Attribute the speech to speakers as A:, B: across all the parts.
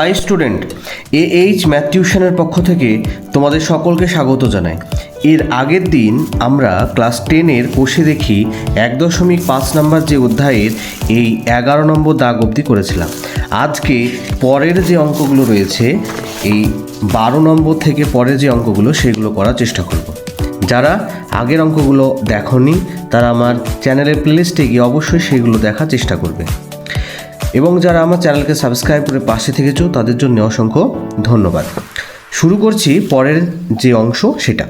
A: High student, AH math টিউশনের পক্ষ থেকে তোমাদের সকলকে স্বাগত জানাই। এর আগের দিন আমরা ক্লাস 10-এর কোষে দেখি 1.5 নম্বর যে অধ্যায়ের এই 11 নম্বর দাগ অবধি করেছিলাম। আজকে পরের যে অঙ্কগুলো রয়েছে এই 12 নম্বর থেকে পরের যে অঙ্কগুলো সেগুলো করার চেষ্টা করব। যারা আগের অঙ্কগুলো দেখোনি তারা আমার চ্যানেলের প্লেলিস্টে গিয়ে অবশ্যই সেগুলো দেখার চেষ্টা করবে, এবং যারা আমার চ্যানেলকে সাবস্ক্রাইব করে পাশে থেকেছো তাদের জন্য অসংখ্য ধন্যবাদ। শুরু করছি পরের যে অংশ সেটা।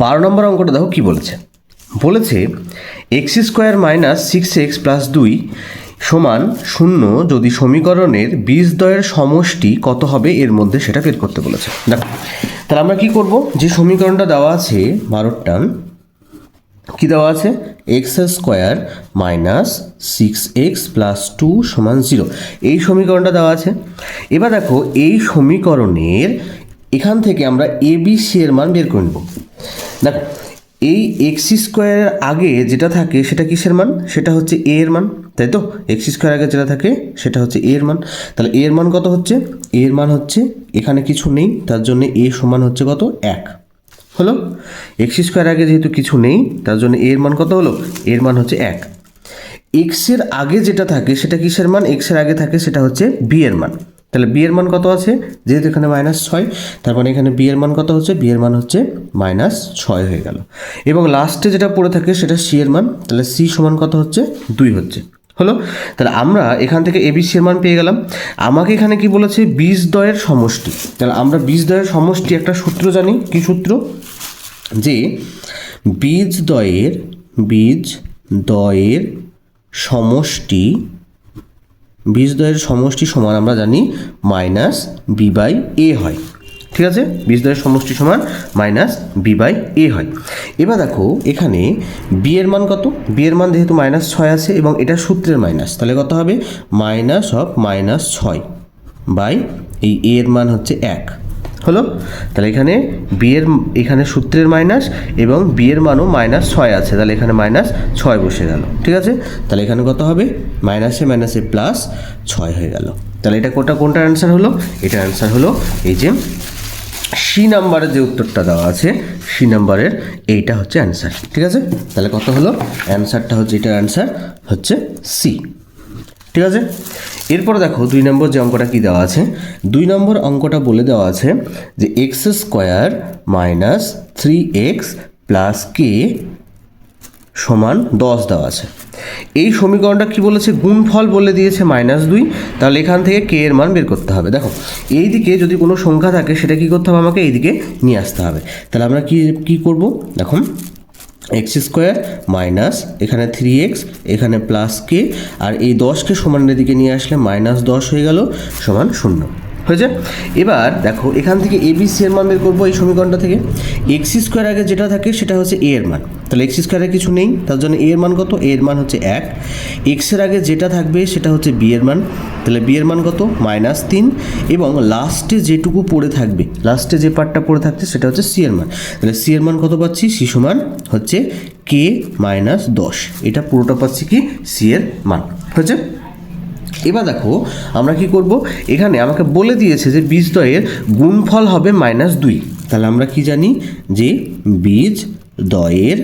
A: 12 নম্বর অঙ্কটা দেখো কি বলেছে। x² - 6x + 2 সমান 0 যদি সমীকরণের বীজদ্বয়ের সমষ্টি কত হবে এর মধ্যে সেটা বের করতে বলেছে। দেখো তাহলে আমরা কি করব, যে সমীকরণটা দেওয়া আছে 12 টার্ম কি দেওয়া আছে, x² - 6x + 2 = 0, এই সমীকরণটা দেওয়া আছে। এবার দেখো এই সমীকরণের এখান থেকে আমরা ABC এর মান বের করে নেব। দেখো এই x² আগে যেটা থাকে সেটা কিসের মান, সেটা হচ্ছে a এর মান, তাই তো। x² আগে যেটা থাকে সেটা হচ্ছে a এর মান। তাহলে a এর মান কত হচ্ছে, a এর মান হচ্ছে, এখানে কিছু নেই তার জন্য a সমান হচ্ছে কত, 1 হলো। x² আগে যেহেতু কিছু নেই তার জন্য এর মান কত হলো, এর মান হচ্ছে 1। x এর আগে যেটা থাকে সেটা কিসের মান, x এর আগে থাকে সেটা হচ্ছে b এর মান। তাহলে b এর মান কত আছে, যেহেতু এখানে -6 তার মানে এখানে b এর মান কত হচ্ছে, b এর মান হচ্ছে -6 হয়ে গেল। এবং লাস্টে যেটা পড়ে থাকে সেটা c এর মান, তাহলে c সমান কত হচ্ছে, 2 হচ্ছে হলো। তাহলে আমরা এখান থেকে ABC এর মান পেয়ে গেলাম। আমাকে এখানে কি বলেছে, বীজদ্বয়ের সমষ্টি। তাহলে আমরা বীজদ্বয়ের সমষ্টি একটা সূত্র জানি, কি সূত্র, যে বীজদ্বয়ের সমষ্টি সমান আমরা জানি -b/a হয়, ঠিক আছে। বীজদ্বয়ের সমষ্টি সমান -b/a হয়। এবার দেখো এখানে b এর মান কত, b এর মান যেহেতু -6 আছে এবং এটা সূত্রের মাইনাস, তাহলে কত হবে, -6 বাই এই a এর মান হচ্ছে 1 হলো। তাহলে এখানে b এর, এখানে সূত্রের মাইনাস এবং b এর মানও -6 আছে, তাহলে এখানে -6 বসে গেল, ঠিক আছে। তাহলে এখানে কত হবে, মাইনাসে +6 হয়ে গেল। তাহলে এটা কোনটার অ্যান্সার হলো, এটার অ্যান্সার হলো এই যে সি নাম্বারের যে উত্তরটা দেওয়া আছে, সি নাম্বারের এইটা হচ্ছে অ্যান্সার, ঠিক আছে। তাহলে কত হলো, অ্যান্সারটা হচ্ছে, এটার অ্যান্সার হচ্ছে সি, ঠিক আছে। এরপর দেখো 2 নম্বর যে অঙ্কটা কি দেওয়া আছে, 2 নম্বর অঙ্কটা বলে দেওয়া আছে যে x² - 3x + k = 10 দেওয়া আছে। এই সমীকরণটা কি বলেছে, গুণফল বলে দিয়েছে -2, তাহলে এখান থেকে k এর মান বের করতে হবে। দেখো এই দিকে যদি কোনো সংখ্যা থাকে সেটা কি করতে হবে, আমাকে এইদিকে নিয়ে আসতে হবে। তাহলে আমরা কি করব, দেখো x² - এখানে 3x এখানে +k আর এই 10কে সমানের দিকে নিয়ে আসলে -10 হয়ে গেল সমান 0 হয়েছে। এবার দেখো এখান থেকে ABC এর মান বের করবো এই সমীকরণটা থেকে। x² আগে যেটা থাকে সেটা হচ্ছে a এর মান, তাহলে x² এর কিছু নেই তার জন্য a এর মান কত, a এর মান হচ্ছে 1। x এর আগে যেটা থাকবে সেটা হচ্ছে b এর মান, তাহলে b এর মান কত, -3, এবং লাস্টে যেটুকু পড়ে থাকবে, লাস্টে যে পার্টটা পড়ে থাকছে সেটা হচ্ছে c এর মান। তাহলে c এর মান কত পাচ্ছি, c সমান হচ্ছে k - 10, এটা পুরোটা পাচ্ছি কি, c এর মান হয়েছে। এবার দেখো আমরা কি করব, এখানে আমাকে বলে দিয়েছে যে বীজদ্বয়ের গুণফল হবে -2, তাহলে আমরা কি জানি যে বীজদ্বয়ের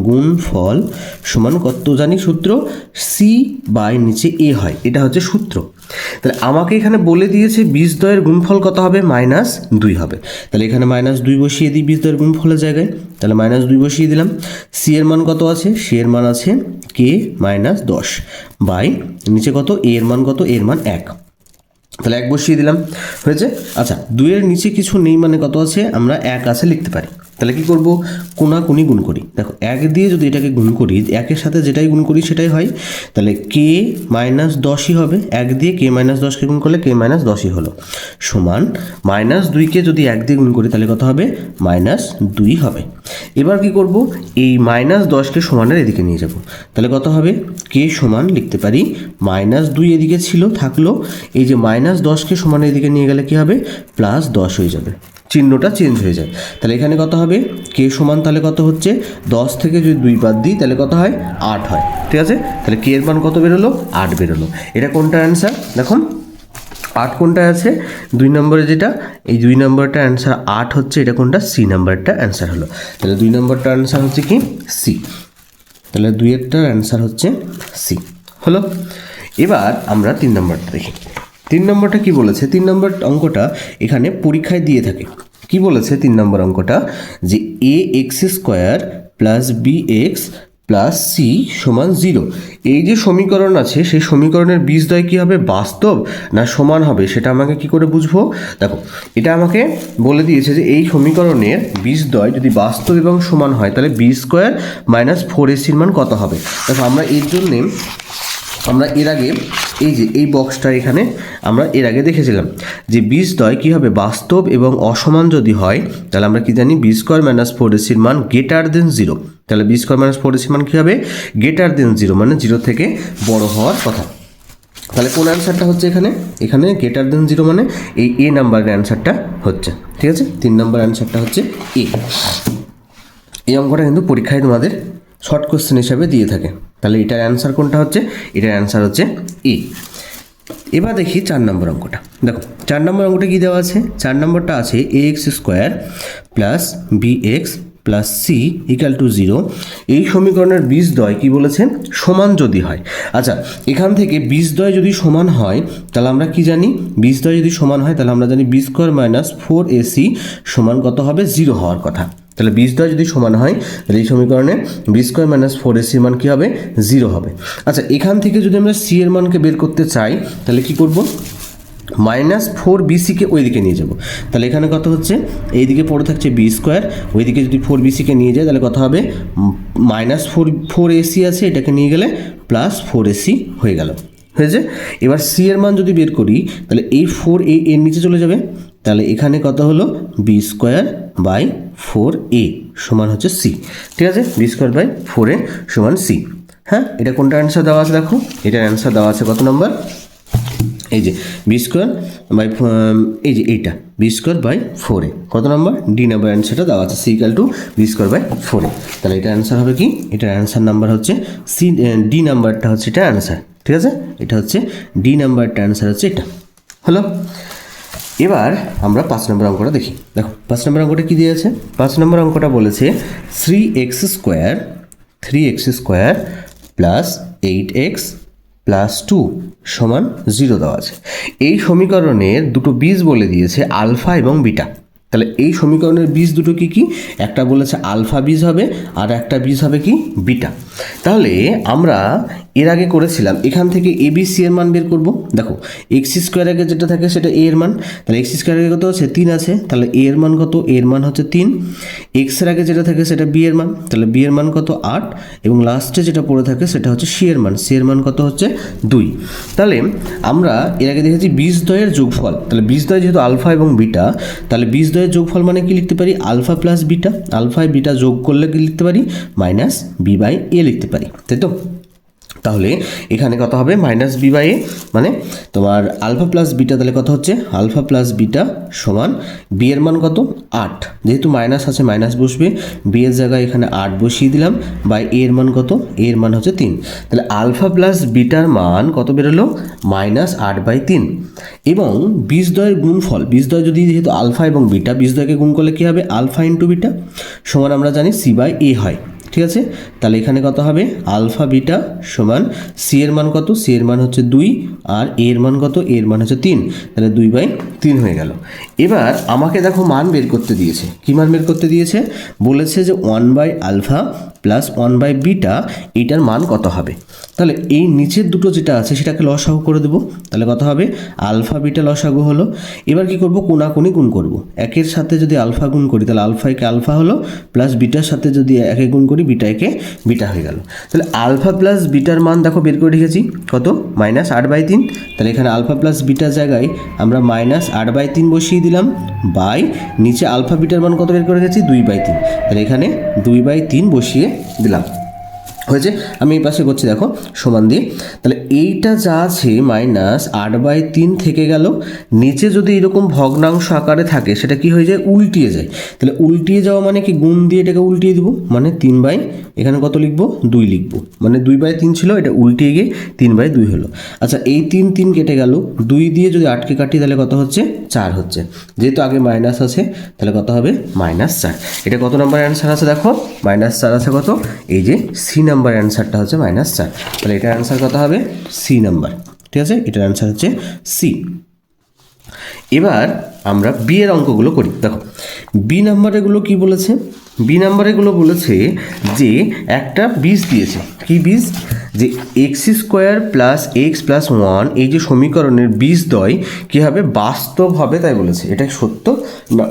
A: গুণফল সমান কত জানি, সূত্র c/a হয়, এটা হচ্ছে সূত্র। তাহলে আমাকে এখানে বলে দিয়েছে বীজদ্বয়ের গুণফল কত হবে, -2 হবে। তাহলে এখানে -2 বসিয়ে দিই বীজদ্বয়ের গুণফলের জায়গায়, তাহলে -2 বসিয়ে দিলাম। c এর মান কত আছে, c এর মান আছে k - 10 বাই নিচে কত, a এর মান কত, a এর মান 1, তাহলে 1 বসিয়ে দিলাম হয়েছে। আচ্ছা 2 এর নিচে কিছু নেই মানে কত আছে, আমরা 1 আছে লিখতে পারি। তাহলে কি করব, কোনাকুনি গুণ করি। দেখো 1 দিয়ে যদি এটাকে গুণ করি, 1-এর সাথে যেটাই গুণ করি সেটাই হয়, তাহলে k - 10ই হবে। 1 দিয়ে k - 10কে গুণ করলে k - 10ই হলো, সমান -2কে যদি 1 দিয়ে গুণ করি তাহলে কত হবে, -2 হবে। এবার কি করব, এই -10কে সমানের এদিকে নিয়ে যাব, তাহলে কত হবে, k সমান লিখতে পারি -2 এদিকে ছিল থাকলো, এই যে -10কে সমানের এদিকে নিয়ে গেলে কি হবে, +10 হয়ে যাবে, চিহ্নটা চেঞ্জ হয়ে যায়। তাহলে এখানে কত হবে, কে সমান তাহলে কত হচ্ছে 10 থেকে যদি 2 বাদ দিই তাহলে কত হয় 8 হয়। ঠিক আছে, তাহলে কে এর মান কত বেরোলো 8 বেরোলো। এটা কোনটা অ্যান্সার দেখুন 8 কোনটা আছে 2 নম্বরে, যেটা এই 2 নম্বরটা অ্যান্সার 8 হচ্ছে, এটা কোনটা সি নাম্বারটা অ্যান্সার হলো। তাহলে 2 নম্বরটা অ্যান্সার হচ্ছে কি সি, তাহলে 2-এরটার অ্যান্সার হচ্ছে সি হলো। এবার আমরা 3 নম্বরটা দেখি। 3 নম্বরটা কি বলেছে, 3 নম্বর অঙ্কটা এখানে পরীক্ষায় দিয়ে থাকে। কি বলেছে 3 নম্বর অঙ্কটা, যে a x square plus b x plus c সমান 0। এই যে সমীকরণ আছে সেই সমীকরণের বীজদ্বয় কী হবে, বাস্তব না সমান হবে, সেটা আমাকে কি করে বুঝবো। দেখো এটা আমাকে বলে দিয়েছে যে এই সমীকরণের বীজদ্বয় যদি বাস্তব এবং সমান হয় তাহলে বি স্কোয়ার মাইনাস 4ac মান কত হবে। দেখো আমরা এর জন্যে আমরা এর আগে এই যে এই বক্সটা এখানে আমরা এর আগে দেখেছিলাম যে বীজদ্বয় কী হবে, বাস্তব এবং অসমান যদি হয় তাহলে আমরা কি জানি বি স্কোয়ার মাইনাস 4ac মান গ্রেটার দেন 0। তাহলে বি স্কোয়ার মাইনাস 4ac মান কী হবে, গ্রেটার দেন 0, মানে 0 থেকে বড় হওয়ার কথা। তাহলে কোন অ্যান্সারটা হচ্ছে এখানে, এখানে গ্রেটার দেন 0 মানে এই এ নাম্বারের অ্যান্সারটা হচ্ছে। ঠিক আছে, 3 নম্বর অ্যান্সারটা হচ্ছে এ। এই অঙ্কটা কিন্তু পরীক্ষায় তোমাদের শর্ট কোশ্চেন হিসাবে দিয়ে থাকে। তাহলে এটার অ্যান্সার কোনটা হচ্ছে, এটার অ্যান্সার হচ্ছে এ। এবার দেখি 4 নম্বর অঙ্কটা। দেখো 4 নম্বর অঙ্কটা কী দেওয়া আছে, 4 নম্বরটা আছে a x square plus b x plus c equal to 0। এই সমীকরণের বীজদ্বয় কী বলেছে, সমান যদি হয়। আচ্ছা এখান থেকে বীজদ্বয় যদি সমান হয় তাহলে আমরা কি জানি, বীজদ্বয় যদি সমান হয় তাহলে আমরা জানি বি স্কোয়ার মাইনাস 4ac সমান কত হবে, 0 হওয়ার কথা। তাহলে বীজদ্বয় যদি সমান হয় তাহলে এই সমীকরণে বি স্কোয়ার মাইনাস 4ac মান কী হবে, 0 হবে। আচ্ছা এখান থেকে যদি আমরা সি এর মানকে বের করতে চাই তাহলে কি করব, মাইনাস 4bcকে ওইদিকে নিয়ে যাব। তাহলে এখানে কত হচ্ছে, এইদিকে পড়ে থাকছে বি স্কোয়ার, ওইদিকে যদি 4bcকে নিয়ে যায় তাহলে কত হবে, মাইনাস 4ac আছে, এটাকে নিয়ে গেলে প্লাস 4ac হয়ে গেল, হয়েছে। এবার সি এর মান যদি বের করি তাহলে এই 4a এর নিচে চলে যাবে, তাহলে এখানে কত হলো বি স্কোয়ার বাই 4a সমান হচ্ছে সি। ঠিক আছে, বি স্কোয়ার বাই 4a সমান সি। হ্যাঁ, এটা কোনটা অ্যান্সার দেওয়া আছে দেখো, এটার অ্যান্সার দেওয়া আছে কত নম্বর, এই যে বি স্কোয়ার বাই, এই যে এইটা বি স্কোয়ার বাই 4a, কত নম্বর ডি নাম্বার অ্যান্সারটা দেওয়া আছে C equal to B square by 4a। তাহলে এটা অ্যান্সার হবে কি, এটার অ্যান্সার নাম্বার হচ্ছে সি, ডি নাম্বারটা হচ্ছে এটা অ্যান্সার। ঠিক আছে, এটা হচ্ছে ডি নাম্বারটা অ্যান্সার হচ্ছে এটা হলো। এবার আমরা 5 নম্বর অঙ্কটা দেখি। দেখো 5 নম্বর অঙ্কটা কী দিয়েছে, 5 নম্বর অঙ্কটা বলেছে 3x square plus 8x plus 2 সমান 0 দেওয়া আছে। এই সমীকরণের দুটো বীজ বলে দিয়েছে আলফা এবং বিটা। তাহলে এই সমীকরণের বীজ দুটো কি কি, একটা বলেছে আলফা বীজ হবে আর একটা বীজ হবে কি বিটা। তাহলে আমরা এর আগে করেছিলাম এখান থেকে এ বি সি এর মান বের করব। দেখো এক্স স্কোয়ার আগে যেটা থাকে সেটা এ এর মান, তাহলে এক্স স্কোয়ার আগে কত আছে 3 আছে, তাহলে এ এর মান কত, এর মান হচ্ছে 3। এক্সের আগে যেটা থাকে সেটা বি এর মান, তাহলে বি এর মান কত 8, এবং লাস্টে যেটা পড়ে থাকে সেটা হচ্ছে সি এর মান, সি এর মান কত হচ্ছে 2। তাহলে আমরা এর আগে দেখেছি বীজদ্বয়ের যোগফল, তাহলে বীজদ্বয় যেহেতু আলফা এবং বিটা, তাহলে বীজদ্বয়ের যোগফল মানে কি লিখতে পারি, alpha plus beta, alpha beta যোগ করলে কি লিখতে পারি, মাইনাস বি বাই এ লিখতে পারি, তাই তো। তাহলে এখানে কত হবে, মাইনাস বি বাই এ, মানে তোমার আলফা প্লাস বিটা, তাহলে কত হচ্ছে আলফা প্লাস বিটা সমান বি এর মান কত 8, যেহেতু মাইনাস আছে মাইনাস বসবে, বি এর জায়গায় এখানে 8 বসিয়ে দিলাম, বাই এ এর মান কত, এ এর মান হচ্ছে 3। তাহলে আলফা প্লাস বিটার মান কত বেরোলো, মাইনাস 8/3। এবং বীজদ্বয়ের গুণফল, বীজদ্বয় যদি যেহেতু আলফা এবং বিটা, বীজদ্বয়কে গুণ করলে কী হবে, আলফা ইন্টু বিটা সমান আমরা জানি সি বাই এ হয়। ঠিক আছে, তাহলে এখানে কত হবে, আলফা বিটা সমান সি এর মান কত, সি এর মান হচ্ছে 2, আর এ এর মান কত, এর মান হচ্ছে 3, তাহলে 2/3 হয়ে গেল। এবার আমাকে দেখো মান বের করতে দিয়েছে, কী মান বের করতে দিয়েছে, বলেছে যে 1/α প্লাস 1/β এটার মান কত হবে। তাহলে এই নিচের দুটো যেটা আছে সেটাকে লসাগু করে দেবো, তাহলে কত হবে, আলফা বিটা লসাগু হলো। এবার কি করব, কোনাকুনি গুণ করব, একের সাথে যদি আলফা গুণ করি তাহলে আলফা একে আলফা হলো, প্লাস বিটার সাথে যদি একে গুণ করি বিটা একে বিটা হয়ে গেল। তাহলে আলফা প্লাস বিটার মান দেখো বের করে রেখেছি কত, মাইনাস 8/3। তাহলে এখানে আলফা প্লাস বিটার জায়গায় আমরা মাইনাস 8/3 বসিয়ে দিলাম, বাই নিচে আলফা বিটার মান কত বের করে রেখেছি 2/3, তাহলে এখানে 2/3 বসিয়ে দিলাম। হয়েছে। আমি এই পাশে করছি দেখো সমান দিয়ে, তাহলে এইটা যা আছে -8/3 থেকে গেল, নিচে যদি এরকম ভগ্নাংশ আকারে থাকে সেটা কি হয়ে যায়, উল্টিয়ে যায়। তাহলে উল্টিয়ে যাওয়া মানে কি, গুণ দিয়ে এটাকে উল্টিয়ে দিব, মানে 3/, এখানে কত লিখবো, 2 লিখবো, মানে 2/3 ছিল, এটা উল্টিয়ে গিয়ে 3/2 হলো। আচ্ছা এই 3 কেটে গেল, 2 দিয়ে যদি 8কে কাটি তাহলে কত হচ্ছে, 4 হচ্ছে। যেহেতু আগে মাইনাস আছে তাহলে কত হবে, -4। এটা কত নাম্বার অ্যান্সার আছে দেখো, -4 আছে কত, এই যে সি নাম্বার অ্যান্সারটা হচ্ছে -4। তাহলে এটার অ্যান্সার কত হবে, সি নাম্বার। ঠিক আছে, এটার অ্যান্সার হচ্ছে সি। এবার আমরা বি এর অঙ্কগুলো করি। দেখো বি নাম্বারেগুলো কি বলেছে, বি নাম্বারেগুলো বলেছে যে একটা বীজ দিয়েছে, কি বীজ, যে x² + x + 1 এই যে সমীকরণের বীজদ্বয় কী হবে, বাস্তব হবে তাই বলেছে। এটা সত্য না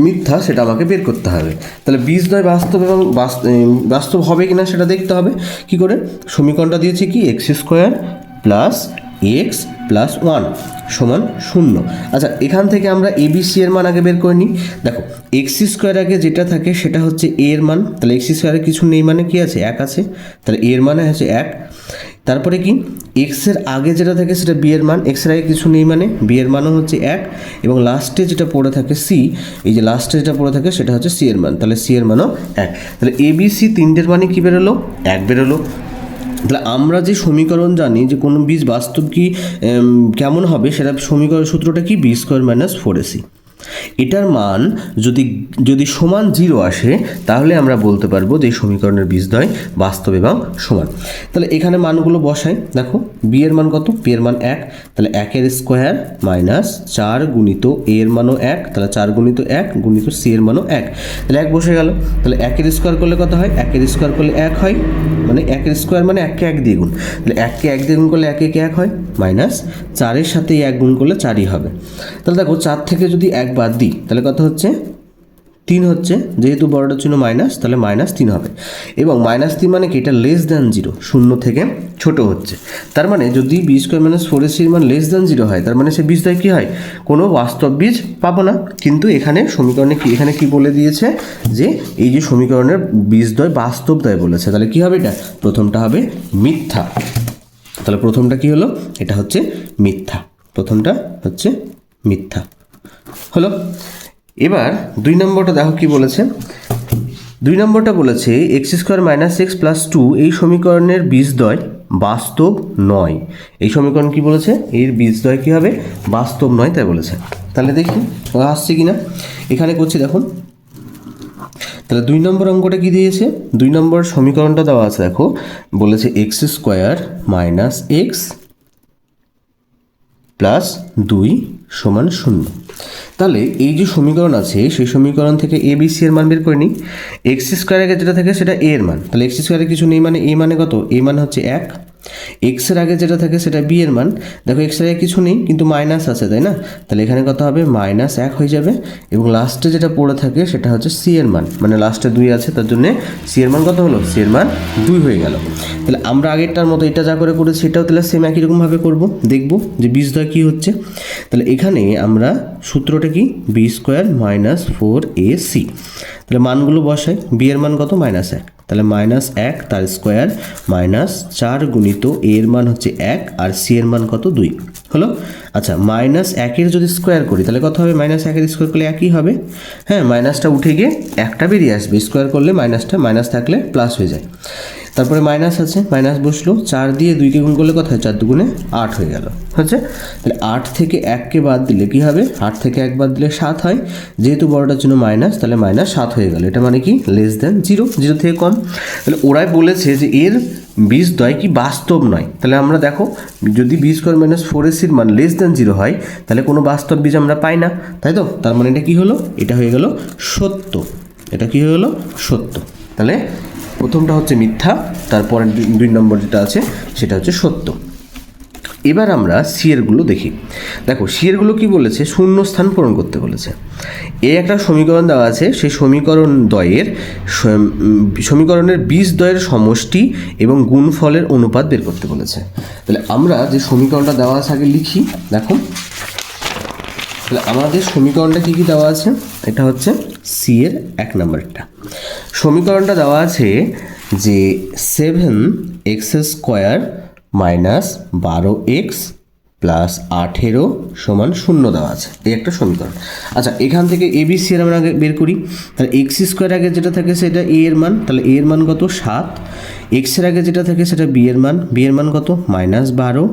A: মিথ্যা সেটা আমাকে বের করতে হবে। তাহলে বীজদ্বয় বাস্তব এবং বাস্তব হবে কিনা সেটা দেখতে হবে। কি করে, সমীকরণটা দিয়েছে কি, x² + x + 1 সমান 0। আচ্ছা এখান থেকে আমরা ABC এর মান আগে বের করে নিই। দেখো x² আগে যেটা থাকে সেটা হচ্ছে a এর মান, তাহলে x² এর কিছু নেই মানে কি আছে, 1 আছে, তাহলে a এর মানে হচ্ছে 1। তারপরে কি, x এর আগে যেটা থাকে সেটা b এর মান, x এর আগে কিছু নেই মানে b এর মানও হচ্ছে 1, এবং লাস্টে যেটা পড়ে থাকে c, এই যে লাস্টে যেটা পড়ে থাকে সেটা হচ্ছে c এর মান, তাহলে c এর মানও 1। তাহলে ABC তিনটের মানে কি বেরোলো, 1 বেরোলো। তাহলে আমরা যে সমীকরণ জানি যে কোনো বীজ বাস্তব কি কেমন হবে, সেটা সমীকরণ সূত্রটা কি, b² - 4ac। এটার মান যদি সমান 0 আসে তাহলে আমরা বলতে পারবো যে সমীকরণের বীজদ্বয় বাস্তব এবং সমান। তাহলে এখানে মানগুলো বসাই, দেখো বি এর মান কত, বি এর মান 1, তাহলে 1 এর স্কোয়ার -4 গুণিত a এর মানও 1, তাহলে 4 গুণিত 1 গুণিত c এর মানও 1, তাহলে 1 বসে গেল। তাহলে 1 এর স্কোয়ার করলে কত হয়, 1 এর স্কোয়ার করলে 1 হয়, মানে 1 এর স্কোয়ার মানে 1 কে 1 দিয়ে গুণ, তাহলে 1 কে 1 দিয়ে গুণ করলে 1 একে 1 হয়, -4 এর সাথে 1 গুণ করলে 4ই হবে। তাহলে দেখো 4 থেকে যদি 1 বাদ দিই তাহলে কত হচ্ছে, 3 হচ্ছে, যেহেতু বড়টার জন্য মাইনাস তাহলে -3 হবে। এবং -3 মানে কি, এটা <0, 0 থেকে ছোট হচ্ছে। তার মানে যদি b² - 4ac এর মান <0 হয়, তার মানে সে বীজদ্বয় কী হয়, কোনো বাস্তব বীজ পাবো না। কিন্তু এখানে সমীকরণে কি, এখানে কি বলে দিয়েছে যে এই যে সমীকরণের বীজদ্বয় বাস্তবদ্বয় বলেছে, তাহলে কি হবে, এটা প্রথমটা হবে মিথ্যা। তাহলে প্রথমটা কি হলো, এটা হচ্ছে মিথ্যা, প্রথমটা হচ্ছে মিথ্যা হলো। এবার 2 নম্বরটা দেখো কি বলেছে, 2 নম্বরটা বলেছে x² - x + 2 এই সমীকরণের বীজদ্বয় বাস্তব নয়। এই সমীকরণ কি বলেছে, এর বীজদ্বয় কি হবে, বাস্তব নয় তাই বলেছে। তাহলে দেখি আসছে কিনা, এখানে করছি দেখুন। তাহলে 2 নম্বর অঙ্কটা কি দিয়েছে, 2 নম্বর সমীকরণটা দেওয়া আছে, দেখো বলেছে x² - x + 2 = 0। তাহলে এই যে সমীকরণ আছে সেই সমীকরণ থেকে ABC এর মান বের করে নিই। x² আগে যেটা থাকে সেটা a এর মান, তাহলে x² এর কিছু নেই মানে a মানে কত, a মানে হচ্ছে 1। x এর আগে যেটা থাকে সেটা b এর মান, দেখো x এর আগে কিছু নেই কিন্তু মাইনাস আছে তাই না, তাহলে এখানে কত হবে, -1 হয়ে যাবে। এবং লাস্টে যেটা পড়ে থাকে সেটা হচ্ছে c এর মান, মানে লাস্টে 2 আছে তার জন্য c এর মান কত হলো, c এর মান 2 হয়ে গেল। তাহলে আমরা আগেরটার মতো এটা যা করে করেছি এটাও তাহলে সেম একই রকমভাবে করবো, দেখবো যে বীজদ্বয় কী হচ্ছে। তাহলে এখানে আমরা সূত্রটা কি, b² - 4ac, তাহলে মানগুলো বসাই, b এর মান কত, -1, তাহলে -1 তার স্কোয়ার -4 গুণিত a এর মান হচ্ছে 1 আর c এর মান কত, 2 হলো। আচ্ছা -1 এর যদি স্কোয়ার করি তাহলে কত হবে, -1 এর স্কোয়ার করলে একই হবে, হ্যাঁ মাইনাসটা উঠে গিয়ে একটা বেরিয়ে আসবে, স্কোয়ার করলে মাইনাস থাকলে প্লাস হয়ে যায়। তারপরে মাইনাস আছে, মাইনাস বসলো, 4 দিয়ে 2কে গুণ করলে কত হয়, 4 দুগুণে 8 হয়ে গেল, হচ্ছে। তাহলে 8 থেকে 1কে বাদ দিলে কি হবে, 8 থেকে 1 বাদ দিলে 7 হয়, যেহেতু বড়টার জন্য মাইনাস তাহলে -7 হয়ে গেল, এটা মানে কি <0 থেকে কম। তাহলে ওরাই বলেছে যে এর বীজদ্বয় কি বাস্তব নয়। তাহলে আমরা দেখো যদি b² - 4ac এর মান <0 হয় তাহলে কোনো বাস্তব বীজ আমরা পাই না, তাই তো, তার মানে এটা কি হলো, এটা হয়ে গেল সত্য, এটা কি হয়ে গেল সত্য। তাহলে প্রথমটা হচ্ছে মিথ্যা, তারপরে 2 নম্বর যেটা আছে সেটা হচ্ছে সত্য। এবার আমরা সিয়েরগুলো দেখি। দেখো সিয়েরগুলো কি বলেছে, শূন্য স্থান পূরণ করতে বলেছে। এই একটা সমীকরণ দেওয়া আছে, সেই সমীকরণের বীজদ্বয়ের সমষ্টি এবং গুণফলের অনুপাত বের করতে বলেছে। তাহলে আমরা যে সমীকরণটা দেওয়া আছে আগে লিখি, দেখো তাহলে আমাদের সমীকরণটা কী কী দেওয়া আছে, এটা হচ্ছে সি এর 1 নম্বরটা। সমীকরণটা দেওয়া আছে যে 7x² মাইনাস 12x প্লাস 18 সমান 0 দেওয়া আছে, এই একটা সমীকরণ। আচ্ছা, এখান থেকে ABC এর আমরা আগে বের করি। তাহলে x² আগে যেটা থাকে সেটা a এর মান, তাহলে a এর মান কত 7, x এর আগে যেটা থাকে সেটা b এর মান, b এর মান কত -12,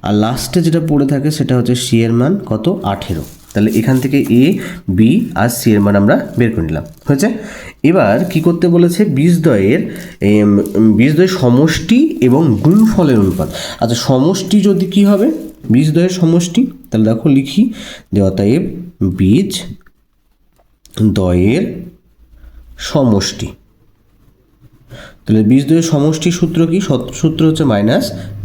A: আর লাস্টে যেটা পড়ে থাকে সেটা হচ্ছে c এর মান কত 18। তাহলে এখান থেকে a, b আর c এর মান আমরা বের করে নিলাম, হয়েছে। এবার কি করতে বলেছে, বীজদ্বয়ের সমষ্টি এবং গুণফলের অনুপাত। আচ্ছা, সমষ্টি যদি কি হবে, বীজদ্বয়ের সমষ্টি, তাহলে দেখো লিখি যে অতএব বীজদ্বয়ের সমষ্টি। তাহলে বীজদ্বয়ের সমষ্টির সূত্র কি, সূত্র হচ্ছে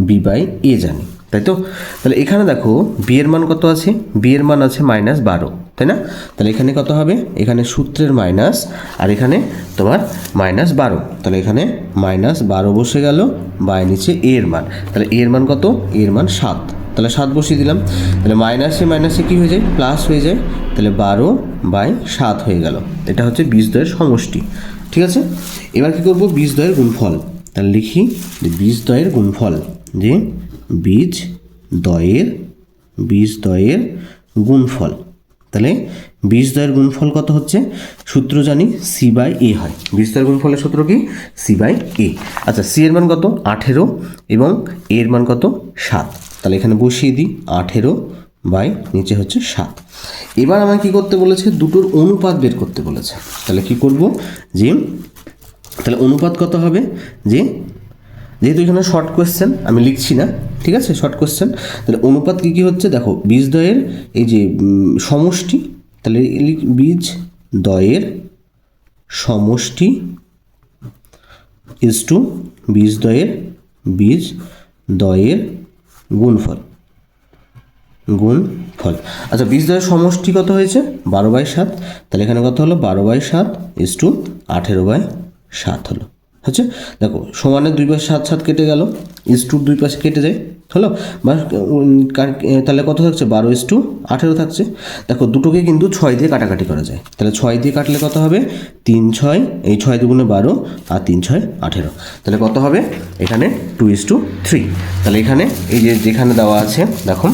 A: -b/a জানি, তাই তো। তাহলে এখানে দেখো বি এর মান কত আছে, বি এর মান আছে -12, তাই না। তাহলে এখানে কত হবে, এখানে সূত্রের মাইনাস আর এখানে তোমার -12, তাহলে এখানে -12 বসে গেল, বাই নিচে এ এর মান। তাহলে এ এর মান কত, এ এর মান 7, তাহলে 7 বসিয়ে দিলাম। তাহলে মাইনাসে কী হয়ে যায়, প্লাস হয়ে যায়, তাহলে 12/7 হয়ে গেল। এটা হচ্ছে বীজদ্বয়ের সমষ্টি, ঠিক আছে। এবার কী করবো, বীজদ্বয়ের গুণফল। তাহলে লিখি যে বীজদ্বয়ের গুণফল, যে বীজদ্বয়ের গুণফল। তাহলে বীজদ্বয়ের গুণফল কত হচ্ছে, সূত্র জানি c/a হয়। বীজদ্বয়ের গুণফলের সূত্র কি, c/a। আচ্ছা, c এর মান কত 18 এবং a এর মান কত 7, তাহলে এখানে বসিয়ে দিই 18 বাই নিচে হচ্ছে 7। এবার আমাকে কী করতে বলেছে, দুটোর অনুপাত বের করতে বলেছে। তাহলে কি করব, যে তাহলে অনুপাত কত হবে, যেহেতু এখানে শর্ট কোয়েশ্চেন আমি লিখছি না, ঠিক আছে, শর্ট কোয়েশ্চেন। তাহলে অনুপাত কী কী হচ্ছে দেখো, বীজদ্বয়ের এই যে সমষ্টি, তাহলে বীজদ্বয়ের সমষ্টি ইজ টু বীজদ্বয়ের গুণফল। আচ্ছা, বীজদ্বয়ের সমষ্টি কত হয়েছে 12/7, তাহলে এখানে কত হলো 12/7 ইজ টু 18/7 হলো, হচ্ছে। দেখো সমানের 2 পাশে 7 কেটে গেল, ইজ টুর 2 পাশে কেটে যায়, হলো বা তাহলে কত থাকছে 12:18 থাকছে। দেখো দুটোকে কিন্তু 6 দিয়ে কাটাকাটি করা যায়, তাহলে 6 দিয়ে কাটলে কত হবে 3 6, এই 6 দুগুণে 12 আর 3 6 18, তাহলে কত হবে এখানে 2:3। তাহলে এখানে এই যেখানে দেওয়া আছে দেখো,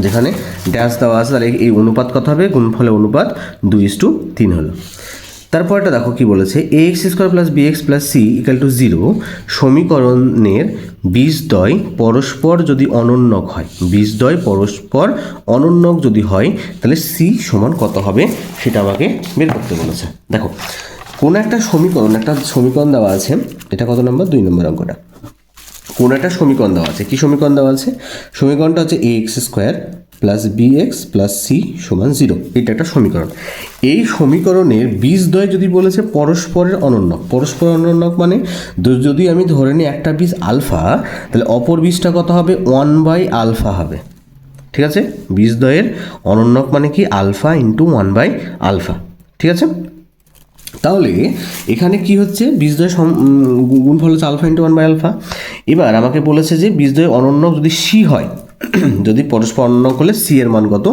A: যেখানে ড্যাশ দেওয়া আছে, তাহলে এই অনুপাত কত হবে, গুণফলের অনুপাত 2:3 হলো। তারপরটা দেখো কি বলেছে, ax² + bx + c = 0 সমীকরণের বীজদ্বয় পরস্পর যদি অনন্যক হয়, বীজদ্বয় পরস্পর অনন্যক যদি হয় তাহলে c সমান কত হবে সেটা আমাকে বের করতে বলেছে। দেখো কোন একটা সমীকরণ দেওয়া আছে, এটা কত নম্বর, 2 নম্বর অঙ্কটা। কোন একটা সমীকরণ দেওয়া আছে, কি সমীকরণ দেওয়া আছে, সমীকরণটা হচ্ছে ax² + bx + c = 0, এটা একটা সমীকরণ। এই সমীকরণের বীজদ্বয় যদি বলেছে পরস্পরের অনন্যক, পরস্পর অনন্যক মানে যদি আমি ধরে নিই একটা বীজ আলফা, তাহলে অপর বীজটা কত হবে 1/α হবে, ঠিক আছে। বীজদ্বয়ের অনন্যক মানে কি আলফা ইন্টু 1/α, ঠিক আছে। তাহলে এখানে কি হচ্ছে, বীজদ্বয় গুণফল হচ্ছে আলফা ইন্টু 1/α। এবার আমাকে বলেছে যে বীজদ্বয় অনন্যক যদি সি হয়, যদি পরস্পর অনন্যক হলে সি এর মান কত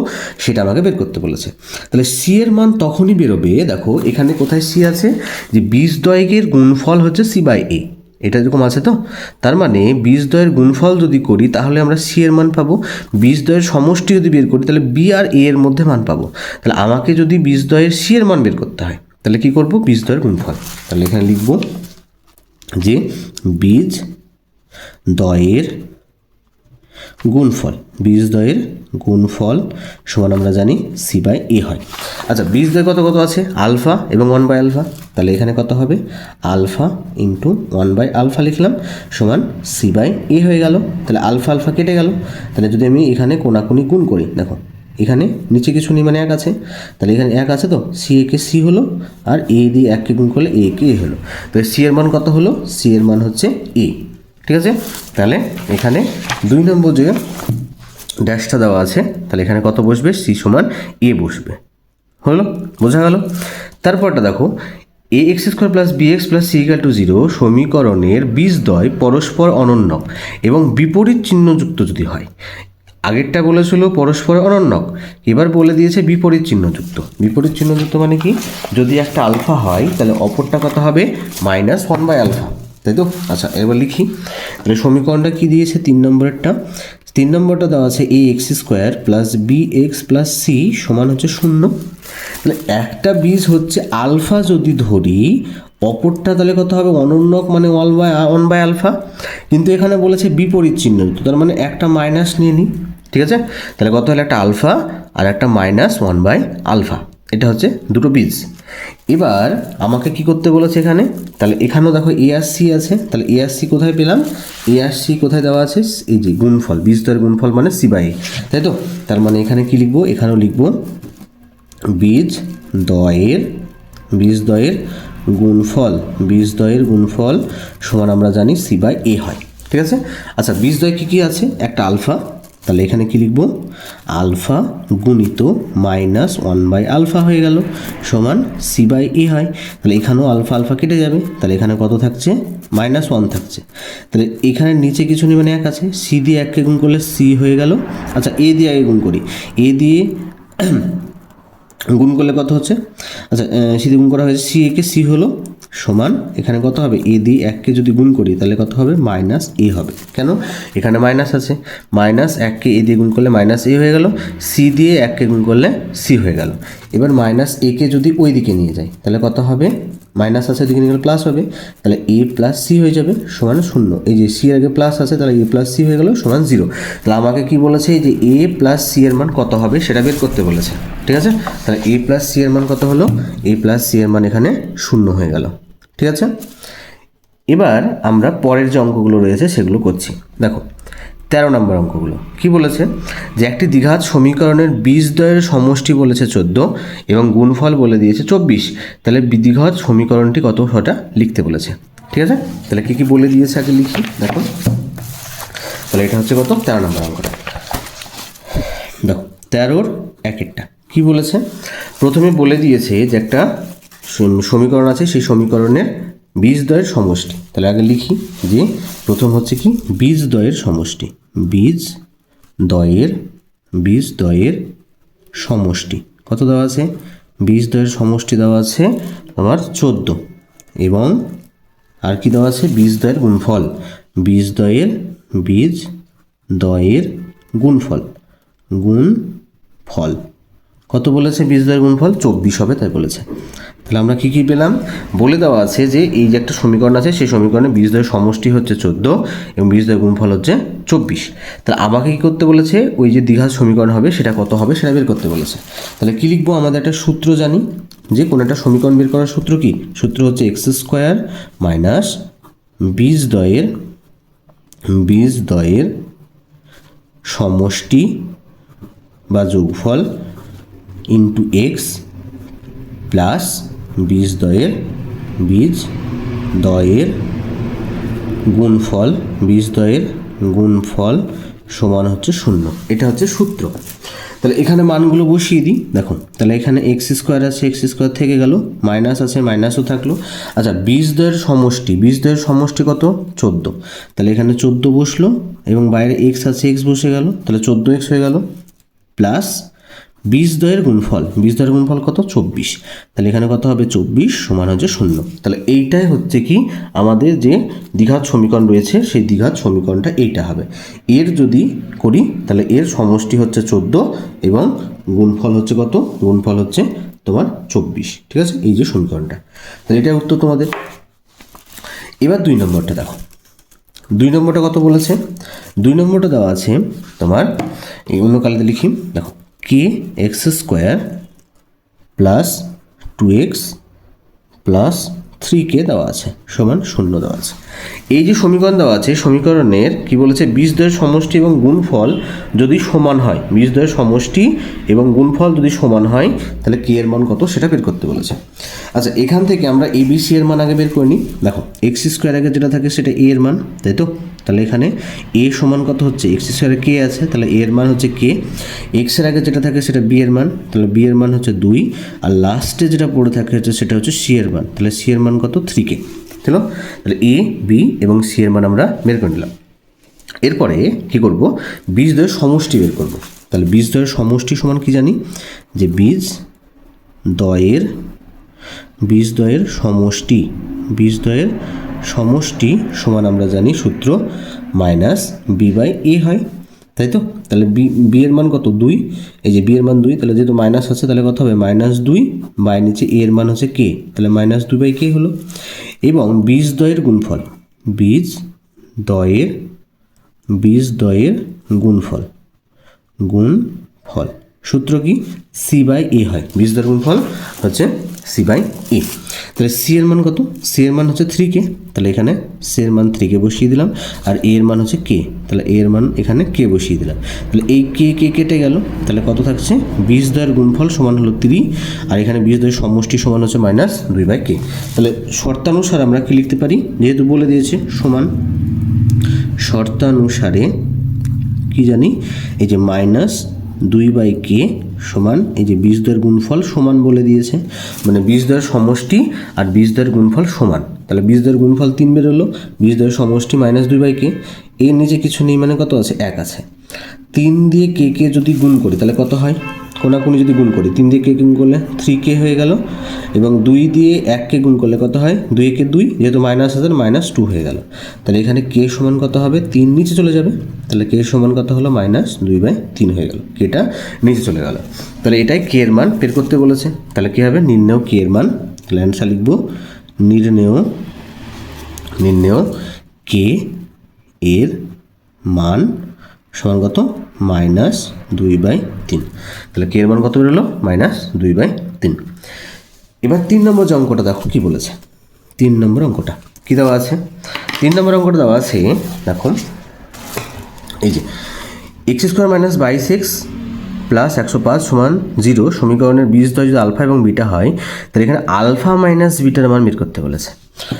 A: সেটা আমাকে বের করতে বলেছে। তাহলে সি এর মান তখনই বেরোবে, দেখো এখানে কোথায় সি আছে, যে বীজদ্বয়ের গুণফল হচ্ছে c/a, এটা এরকম আছে তো। তার মানে বীজদ্বয়ের গুণফল যদি করি তাহলে আমরা সি এর মান পাবো, বীজদ্বয়ের সমষ্টি যদি বের করি তাহলে বি আর এ এর মধ্যে মান পাবো। তাহলে আমাকে যদি বীজদ্বয়ের সি এর মান বের করতে হয় তাহলে কি করব, বীজদ্বয়ের গুণফল। তাহলে এখানে লিখব যে বীজদ্বয়ের গুণফল সমান আমরা জানি c/a হয়। আচ্ছা, বীজদ্বয় কত আছে আলফা এবং 1/α, তাহলে এখানে কত হবে আলফা ইন্টু 1/α লিখলাম সমান c/a হয়ে গেল। তাহলে আলফা কেটে গেল, তাহলে যদি আমি এখানে কোনাকুনি গুণ করি, দেখো এখানে নিচে কিছু নেই মানে 1 আছে, তাহলে এখানে 1 আছে তো, সি একে সি হলো আর এ দিয়ে 1কে গুণ করলে এ কে এ হলো। তাহলে সি এর মান কত হলো, সি এর মান হচ্ছে এ, ঠিক আছে। তাহলে এখানে 2 নম্বর যে ড্যাশটা দেওয়া আছে, তাহলে এখানে কত বসবে, সি সমান এ বসবে, হলো, বোঝা গেল। তারপরটা দেখো, ax² + bx + c = 0 সমীকরণের বীজদ্বয় পরস্পর অনন্যক এবং বিপরীত চিহ্নযুক্ত যদি হয়। আগেরটা বলেছিল পরস্পর অনন্যক, এবার বলে দিয়েছে বিপরীত চিহ্নযুক্ত। বিপরীত চিহ্নযুক্ত মানে কি, যদি একটা আলফা হয় তাহলে অপরটা কত হবে -1/α, তাই তো? আচ্ছা এবার লিখি, তাহলে সমীকরণটা কি দিয়েছে 3 নম্বরেরটা, 3 নম্বরটা দেওয়া আছে ax² + bx + c সমান হচ্ছে 0। তাহলে একটা বীজ হচ্ছে আলফা যদি ধরি, অপরটা তাহলে কত হবে অনন্যক মানে 1/α, কিন্তু এখানে বলেছে বিপরীত চিহ্ন, তার মানে একটা মাইনাস নিয়ে নিই, ঠিক আছে? তাহলে কত হলো, একটা আলফা আর একটা -1/α, এটা হচ্ছে দুটো বীজ। এবার আমাকে কি করতে বলেছে এখানে, তাহলে এখানেও দেখো এ আর সি আছে, তাহলে এ আর সি কোথায় পেলাম, এ আর সি কোথায় দেওয়া আছে, এই যে গুণফল, বীজদ্বয়ের গুণফল মানে c/a, তাই তো? তার মানে এখানে কি লিখবো, এখানেও লিখবো বীজদ্বয়ের গুণফল সমান আমরা জানি c/a হয়, ঠিক আছে? আচ্ছা বীজদ্বয় কী কী আছে, একটা আলফা, তাহলে এখানে কি লিখব, আলফা গুণিত -1/α হয়ে গেল সমান c/a হয়। তাহলে এখানেও আলফা আলফা কেটে যাবে, তাহলে এখানে কত থাকছে -1 থাকছে। তাহলে এখানে নিচে কিছু নেই মানে 1 আছে, c দিয়ে 1কে গুণ করলে c হয়ে গেল। আচ্ছা a দিয়ে আগে গুণ করি, a দিয়ে গুণ করলে কত হচ্ছে, আচ্ছা সি দিয়ে গুণ করা হয়েছে, সি একে সি হলো সমান, এখানে কত হবে, এ দিয়ে 1কে যদি গুণ করি তাহলে কত হবে -a হবে। কেন, এখানে মাইনাস আছে, -1কে এ দিয়ে গুণ করলে -a হয়ে গেল, সি দিয়ে 1কে গুণ করলে সি হয়ে গেল। এবার -a-কে যদি ওই দিকে নিয়ে যাই তাহলে কত হবে, মাইনাস আছে দিকে নিয়ে গেলে প্লাস হবে, তাহলে a + c হয়ে যাবে সমান 0। এই যে সি আগে প্লাস আছে, তাহলে a + c হয়ে গেল সমান 0। তাহলে আমাকে কি বলেছে, এই যে a + c এর মান কত হবে সেটা বের করতে বলেছে, ঠিক আছে? তাহলে a + c এর মান কত হলো, a + c এর মান এখানে 0 হয়ে গেল, ঠিক আছে? এবার আমরা পরের যে অঙ্কগুলো রয়েছে সেগুলো করছি। দেখো 13 নম্বর অঙ্কগুলো কি বলেছে, যে একটি দ্বিঘাত সমীকরণের বীজদ্বয়ের সমষ্টি বলেছে 14 এবং গুণফল বলে দিয়েছে 24। তাহলে দ্বিঘাত সমীকরণটি কত সেটা লিখতে বলেছে, ঠিক আছে? তাহলে কি কি বলে দিয়েছে আগে লিখি, দেখো তাহলে এটা হচ্ছে কত 13 নম্বর অঙ্কটা। দেখো 13-র 1-এরটা কি বলেছে, প্রথমে বলে দিয়েছে যে একটা সমীকরণ আছে, সেই সমীকরণের বীজদ্বয়ের সমষ্টি। তাহলে আগে লিখি যে প্রথম হচ্ছে কি বীজদ্বয়ের সমষ্টি, বীজদ্বয়ের সমষ্টি কত দেওয়া আছে, বীজদ্বয়ের সমষ্টি দেওয়া আছে আমার 14, এবং আর কি দেওয়া আছে, বীজদ্বয়ের গুণফল কত বলেছে, বীজদ্বয়ের গুণফল 24 হবে তাই বলেছে। তাহলে আমরা কি কি পেলাম, বলে দেওয়া আছে যে এই যে একটা সমীকরণ আছে, সেই সমীকরণে বীজদ্বয়ের সমষ্টি হচ্ছে 14 এবং বীজদ্বয়ের গুণফল হচ্ছে 24। তাহলে আমাকে কি করতে বলেছে, ওই যে দ্বিঘাত সমীকরণ হবে সেটা কত হবে সেটা বের করতে বলেছে। তাহলে কি লিখবো, আমাদের একটা সূত্র জানি যে কোনো একটা সমীকরণ বের করার সূত্র কি, সূত্র হচ্ছে x² মাইনাস বীজদ্বয়ের সমষ্টি বা যোগফল ইন্টু এক্স প্লাস বীজদ্বয়ের গুণফল সমান হচ্ছে 0। এটা হচ্ছে সূত্র। তাহলে এখানে মানগুলো বসিয়ে দিই, দেখো তাহলে এখানে x² আছে, x² থেকে গেল, মাইনাস আছে, মাইনাসও থাকলো। আচ্ছা বীজদ্বয়ের সমষ্টি কত 14, তাহলে এখানে 14 বসলো এবং বাইরে x আছে, x বসে গেল, তাহলে 14x হয়ে গেল, প্লাস বীজদ্বয়ের গুণফল কত 24, তাহলে এখানে কত হবে 24 সমান হচ্ছে 0। তাহলে এইটাই হচ্ছে কি আমাদের যে দ্বিঘাত সমীকরণ রয়েছে, সেই দ্বিঘাত সমীকরণটা এইটা হবে। এর যদি করি তাহলে এর সমষ্টি হচ্ছে 14 এবং গুণফল হচ্ছে কত, গুণফল হচ্ছে তোমার 24, ঠিক আছে? এই যে সমীকরণটা, তাহলে এটাই উত্তর তোমাদের। এবার 2 নম্বরটা দেখো, 2 নম্বরটা কত বলেছে, 2 নম্বরটা দেওয়া আছে তোমার, এই অন্য কালিতে লিখি, দেখো kx² plus 2x plus 3k দেওয়া আছে সমান 0 দেওয়া আছে। এই যে সমীকরণ দেওয়া আছে, সমীকরণের কি বলেছে, বীজদ্বয়ের সমষ্টি এবং গুণফল যদি সমান হয়, বীজদ্বয়ের সমষ্টি এবং গুণফল যদি সমান হয় তাহলে k এর মান কত সেটা বের করতে বলেছে। আচ্ছা এখান থেকে আমরা abc এর মান আগে বের করে নিই। দেখো x² আগে যেটা থাকে সেটা a এর মান, তাই তো? তাহলে এখানে a সমান কত হচ্ছে, x² k আছে, তাহলে a এর মান হচ্ছে k, x এর আগে যেটা থাকে সেটা b এর মান, তাহলে b এর মান হচ্ছে 2, আর লাস্টে যেটা পড়ে থাকে হচ্ছে সেটা হচ্ছে c এর মান, তাহলে c এর মান কত 3k, ঠিক? তাহলে a b এবং c এর মান আমরা বের করে নিলাম। এরপরে কি করব, বীজদ্বয়ের সমষ্টি বের করব। তাহলে বীজদ্বয়ের সমষ্টি সমান কি জানি, যে বীজদ্বয়ের সমষ্টি সমান আমরা জানি সূত্র মাইনাস বি বাই এ হয়, তাই তো। তাহলে বি এর মান কত, 2, এই যে বি এর মান 2, তাহলে যেহেতু মাইনাস আছে তাহলে কত হবে, -2 বাই নিচে এ এর মান হচ্ছে কে, তাহলে -2 বাই কে হলো। এবং বীজদ্বয়ের গুণফল সূত্র কি, সি বাই এ হয়, বীজদ্বয়ের গুণফল হচ্ছে সি বাই এ। তাহলে সি এর মান কত, সি এর মান হচ্ছে 3K, তাহলে এখানে সি এর মান 3K বসিয়ে দিলাম, আর এ এর মান হচ্ছে কে, তাহলে এ এর মান এখানে কে বসিয়ে দিলাম। তাহলে এই কে কেটে গেল, তাহলে কত থাকছে, বীজদ্বয়ের গুণফল সমান হলো 3, আর এখানে বীজদ্বয়ের সমষ্টি সমান হচ্ছে -2 বাই কে। তাহলে শর্তানুসারে আমরা কি লিখতে পারি, যেহেতু বলে দিয়েছে সমান, শর্তানুসারে কি জানি, এই যে -2 বাই কে সমান, এই যে বীজদ্বয়ের গুণফল সমান বলে দিয়েছে, মানে বীজদ্বয়ের সমষ্টি আর বীজদ্বয়ের গুণফল সমান। তাহলে বীজদ্বয়ের গুণফল 3 বেরোলো, বীজদ্বয়ের সমষ্টি -2 বাই কে, এর নিচে কিছু নেই মানে কত আছে, 1 আছে। 3 দিয়ে কে যদি গুণ করি তাহলে কত হয়, কোনাকুনি যদি গুণ করি, 3 দিয়ে কে গুণ করলে 3K হয়ে গেল, এবং 2 দিয়ে 1কে গুণ করলে কত হয়, 2 একে 2, যেহেতু মাইনাস আছে -2 হয়ে গেল। তাহলে এখানে কে সমান কত হবে, 3 নিচে চলে যাবে, তাহলে কে সমান কত হলো, -2 বাই 3 হয়ে গেল, কেটা নিচে চলে গেল। তাহলে এটাই কে এর মান বের করতে বলেছে। তাহলে কী হবে, নির্ণেয় কে এর মান, তাহলে অ্যান্সার লিখব নির্ণেয় কে এর মান সমান কত, -2 বাই 3। তাহলে কে এর মান কত বেরোলো, -2 বাই 3। এবার 3 নম্বর যে অঙ্কটা দেখো কি বলেছে, 3 নম্বর অঙ্কটা কী দেওয়া আছে, 3 নম্বর অঙ্কটা দেওয়া আছে, দেখো এই যে x² - 22x + 105 সমান 0 সমীকরণের বীজদ্বয় যদি আলফা এবং বিটা হয়, তাহলে এখানে আলফা মাইনাস বিটার মান বের করতে বলেছে।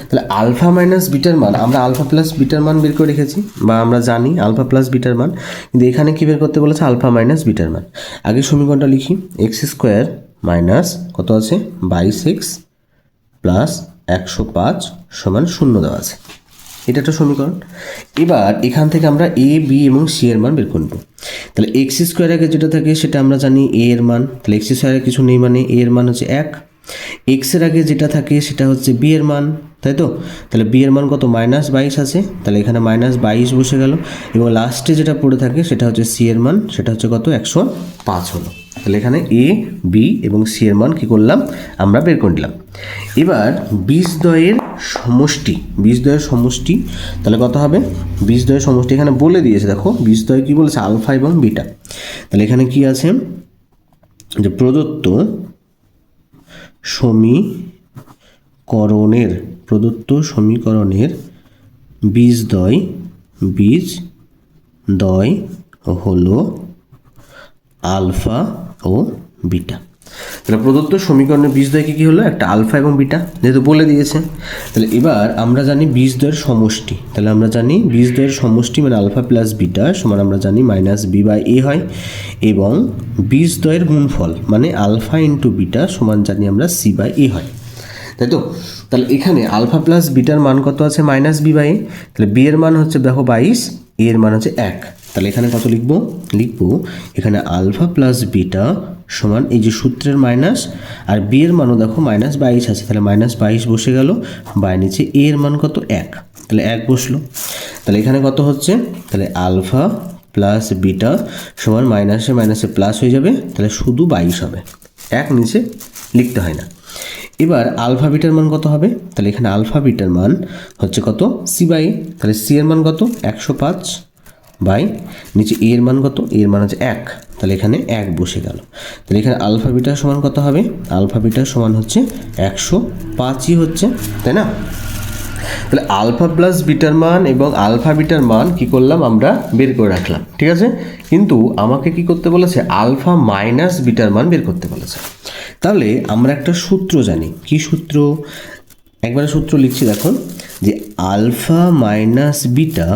A: তাহলে আলফা মাইনাস বিটার মান, আমরা আলফা প্লাস বিটার মান বের করে রেখেছি, বা আমরা জানি আলফা প্লাস বিটার মান, কিন্তু এখানে কী বের করতে বলেছে, আলফা মাইনাস বিটার মান। আগে সমীকরণটা লিখি, x² - কত আছে, 22x + 105 সমান 0 দেওয়া আছে, এটা একটা সমীকরণ। এবার এখান থেকে আমরা এ, বি এবং সি এর মান বের করব। তাহলে x² আগে যেটা থাকে সেটা আমরা জানি এ এর মান, তাহলে x² কিছু নেই মানে এ এর মান হচ্ছে 1, x এর আগে যেটা থাকে সেটা হচ্ছে বি এর মান, তাই তো। তাহলে বি এর মান কত, -22 আছে, তাহলে এখানে -22 বসে গেল, এবং লাস্টে যেটা পড়ে থাকে সেটা হচ্ছে সি এর মান, সেটা হচ্ছে কত, 105 হলো। তাহলে এখানে এ, বি এবং সি এর মান কী করলাম, আমরা বের করে নিলাম। এবার বীজদ্বয়ের সমষ্টি তাহলে কত হবে, বীজদ্বয়ের সমষ্টি এখানে বলে দিয়েছে, দেখো বীজদ্বয় কী বলেছে, আলফা এবং বিটা। তাহলে এখানে কি আছে, যে প্রদত্ত সমীকরণের বীজদ্বয় হলো আলফা ও বিটা। তাহলে প্রদত্ত সমীকরণের বীজদ্বয় কী হলো, একটা আলফা এবং বিটা, যেহেতু বলে দিয়েছে। তাহলে এবার আমরা জানি বীজদ্বয়ের সমষ্টি, তাহলে আমরা জানি বীজদ্বয়ের সমষ্টি মানে আলফা প্লাস বিটা সমান আমরা জানি -b বাই a হয়, এবং বীজদ্বয়ের গুণফল মানে আলফা ইন্টু বিটা সমান জানি আমরা c বাই a হয়, তাই তো। তাহলে এখানে আলফা প্লাস বিটার মান কত আছে, -b বাই a, তাহলে b এর মান হচ্ছে দেখো 22, a এর মান হচ্ছে 1, তাহলে এখানে কত লিখব এখানে আলফা প্লাস বিটা সমান এই যে সূত্রের মাইনাস, আর বি এর মানও দেখো -22 আছে, তাহলে -22 বসে গেল, বাই নিচে এ এর মান কত, 1, তাহলে 1 বসলো। তাহলে এখানে কত হচ্ছে, তাহলে আলফা প্লাস বিটা সমান মাইনাসে মাইনাসে প্লাস হয়ে যাবে, তাহলে শুধু 22 হবে, 1 নিচে লিখতে হয় না। এবার আলফা বিটার মান কত হবে, তাহলে এখানে আলফা বিটার মান হচ্ছে কত, সি বাই এ, তাহলে সি এর মান কত, 105 বাই নিচে এ এর মান কত, এর মান হচ্ছে 1, তাহলে এখানে 1 বসে গেল। তাহলে এখানে আলফা বিটার সমান কত হবে, আলফা বিটার সমান হচ্ছে 105ই হচ্ছে, তাই না। তাহলে আলফা প্লাস বিটার মান এবং আলফা বিটার মান কি করলাম, আমরা বের করে রাখলাম, ঠিক আছে। কিন্তু আমাকে কি করতে বলেছে, আলফা মাইনাস বিটার মান বের করতে বলেছে। তাহলে আমরা একটা সূত্র জানি, কি সূত্র, একবারে সূত্র লিখছি দেখো, যে আলফা মাইনাস বিটা